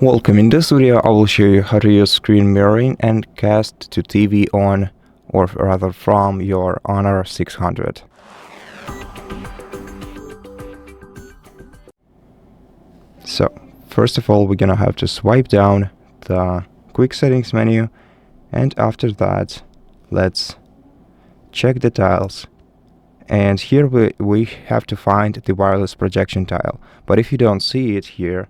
Welcome. In this video I will show you how to use screen mirroring and cast to TV on, or rather from, your Honor 600. So first of all, we're gonna have to swipe down the quick settings menu, and after that let's check the tiles, and here we have to find the wireless projection tile. But if you don't see it here,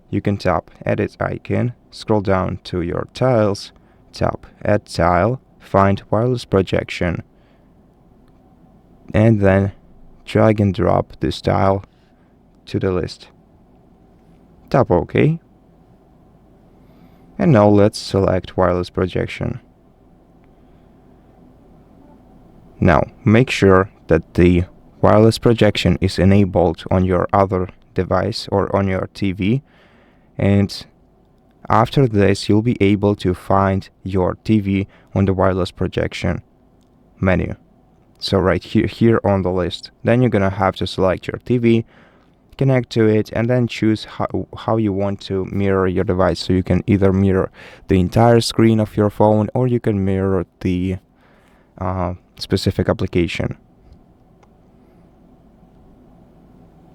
you can tap Edit icon, scroll down to your tiles, tap Add Tile, find Wireless Projection, and then drag and drop this tile to the list. Tap OK. And now let's select Wireless Projection. Now make sure that the wireless projection is enabled on your other device or on your TV. And after this, you'll be able to find your TV on the wireless projection menu. So right here on the list. Then you're gonna have to select your TV, connect to it, and then choose how you want to mirror your device. So you can either mirror the entire screen of your phone, or you can mirror the specific application.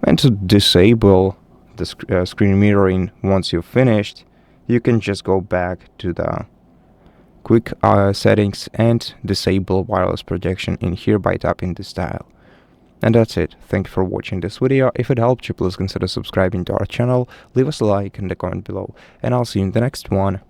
And to disable the screen mirroring, once you've finished, you can just go back to the quick settings and disable wireless projection in here by tapping this tile. And that's it. Thank you for watching this video. If it helped you, please consider subscribing to our channel, leave us a like in the comment below, and I'll see you in the next one.